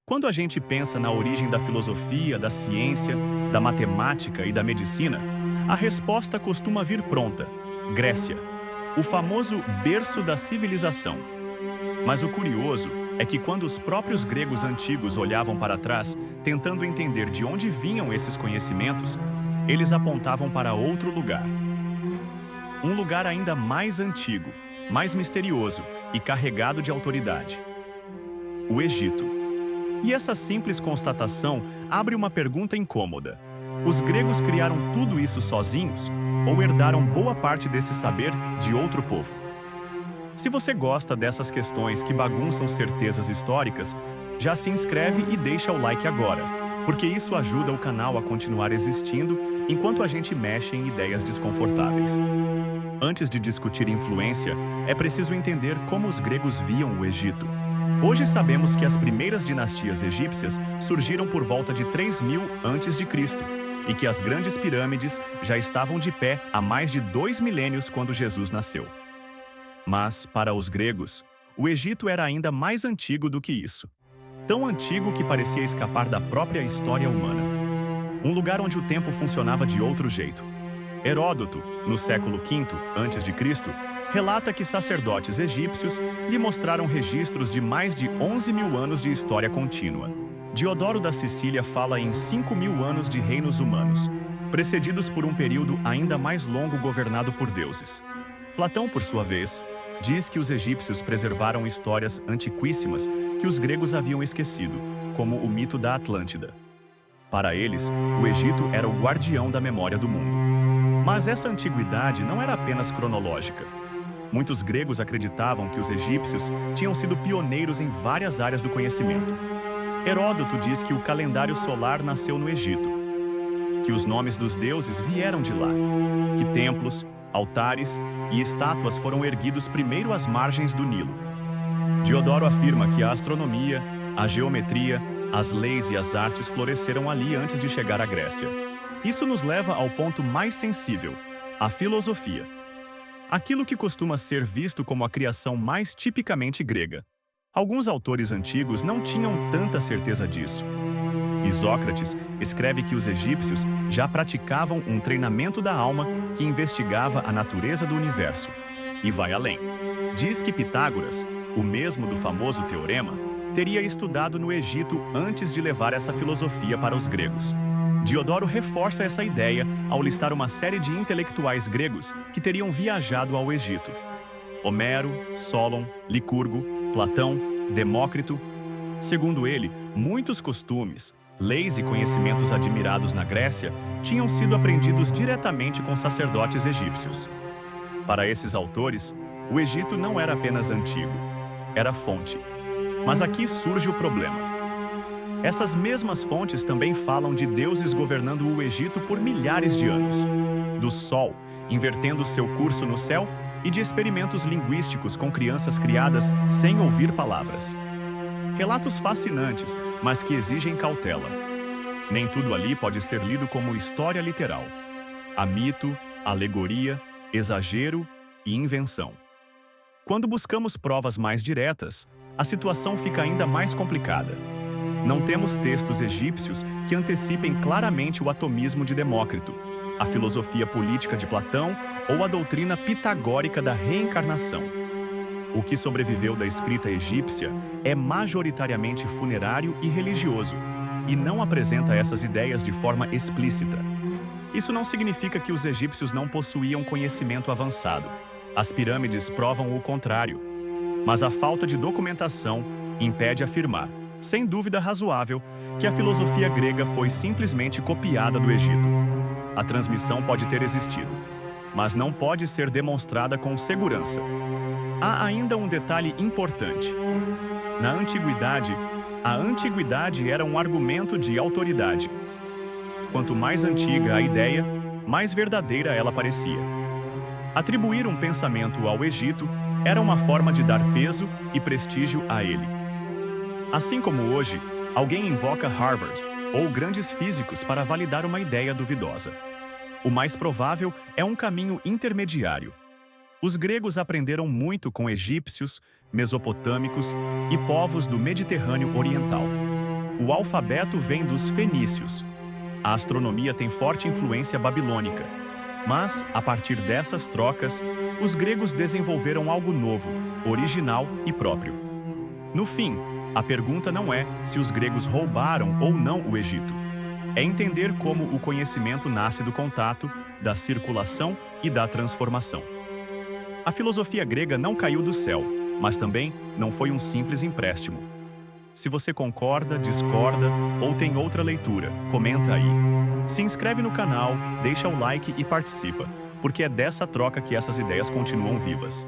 Quando a gente pensa na origem da filosofia, da ciência, da matemática e da medicina, a resposta costuma vir pronta: Grécia, o famoso berço da civilização. Mas o curioso é que quando os próprios gregos antigos olhavam para trás, tentando entender de onde vinham esses conhecimentos, eles apontavam para outro lugar. Um lugar ainda mais antigo, mais misterioso e carregado de autoridade: o Egito. E essa simples constatação abre uma pergunta incômoda. Os gregos criaram tudo isso sozinhos ou herdaram boa parte desse saber de outro povo? Se você gosta dessas questões que bagunçam certezas históricas, já se inscreve e deixa o like agora, porque isso ajuda o canal a continuar existindo enquanto a gente mexe em ideias desconfortáveis. Antes de discutir influência, é preciso entender como os gregos viam o Egito. Hoje sabemos que as primeiras dinastias egípcias surgiram por volta de 3000 a.C. e que as grandes pirâmides já estavam de pé há mais de 2 milênios quando Jesus nasceu. Mas, para os gregos, o Egito era ainda mais antigo do que isso. Tão antigo que parecia escapar da própria história humana. Um lugar onde o tempo funcionava de outro jeito. Heródoto, no século V a.C., relata que sacerdotes egípcios lhe mostraram registros de mais de 11.000 anos de história contínua. Diodoro da Sicília fala em 5.000 anos de reinos humanos, precedidos por um período ainda mais longo governado por deuses. Platão, por sua vez, diz que os egípcios preservaram histórias antiquíssimas que os gregos haviam esquecido, como o mito da Atlântida. Para eles, o Egito era o guardião da memória do mundo. Mas essa antiguidade não era apenas cronológica. Muitos gregos acreditavam que os egípcios tinham sido pioneiros em várias áreas do conhecimento. Heródoto diz que o calendário solar nasceu no Egito, que os nomes dos deuses vieram de lá, que templos, altares e estátuas foram erguidos primeiro às margens do Nilo. Diodoro afirma que a astronomia, a geometria, as leis e as artes floresceram ali antes de chegar à Grécia. Isso nos leva ao ponto mais sensível: a filosofia. Aquilo que costuma ser visto como a criação mais tipicamente grega. Alguns autores antigos não tinham tanta certeza disso. Isócrates escreve que os egípcios já praticavam um treinamento da alma que investigava a natureza do universo. E vai além. Diz que Pitágoras, o mesmo do famoso teorema, teria estudado no Egito antes de levar essa filosofia para os gregos. Diodoro reforça essa ideia ao listar uma série de intelectuais gregos que teriam viajado ao Egito. Homero, Solon, Licurgo, Platão, Demócrito. Segundo ele, muitos costumes, leis e conhecimentos admirados na Grécia tinham sido aprendidos diretamente com sacerdotes egípcios. Para esses autores, o Egito não era apenas antigo, era fonte. Mas aqui surge o problema. Essas mesmas fontes também falam de deuses governando o Egito por milhares de anos, do Sol invertendo seu curso no céu e de experimentos linguísticos com crianças criadas sem ouvir palavras. Relatos fascinantes, mas que exigem cautela. Nem tudo ali pode ser lido como história literal. Há mito, alegoria, exagero e invenção. Quando buscamos provas mais diretas, a situação fica ainda mais complicada. Não temos textos egípcios que antecipem claramente o atomismo de Demócrito, a filosofia política de Platão ou a doutrina pitagórica da reencarnação. O que sobreviveu da escrita egípcia é majoritariamente funerário e religioso, e não apresenta essas ideias de forma explícita. Isso não significa que os egípcios não possuíam conhecimento avançado. As pirâmides provam o contrário. Mas a falta de documentação impede afirmar, sem dúvida razoável, que a filosofia grega foi simplesmente copiada do Egito. A transmissão pode ter existido, mas não pode ser demonstrada com segurança. Há ainda um detalhe importante. Na antiguidade, a antiguidade era um argumento de autoridade. Quanto mais antiga a ideia, mais verdadeira ela parecia. Atribuir um pensamento ao Egito era uma forma de dar peso e prestígio a ele. Assim como hoje, alguém invoca Harvard ou grandes físicos para validar uma ideia duvidosa. O mais provável é um caminho intermediário. Os gregos aprenderam muito com egípcios, mesopotâmicos e povos do Mediterrâneo Oriental. O alfabeto vem dos fenícios. A astronomia tem forte influência babilônica. Mas, a partir dessas trocas, os gregos desenvolveram algo novo, original e próprio. No fim, a pergunta não é se os gregos roubaram ou não o Egito. É entender como o conhecimento nasce do contato, da circulação e da transformação. A filosofia grega não caiu do céu, mas também não foi um simples empréstimo. Se você concorda, discorda ou tem outra leitura, comenta aí. Se inscreve no canal, deixa o like e participa, porque é dessa troca que essas ideias continuam vivas.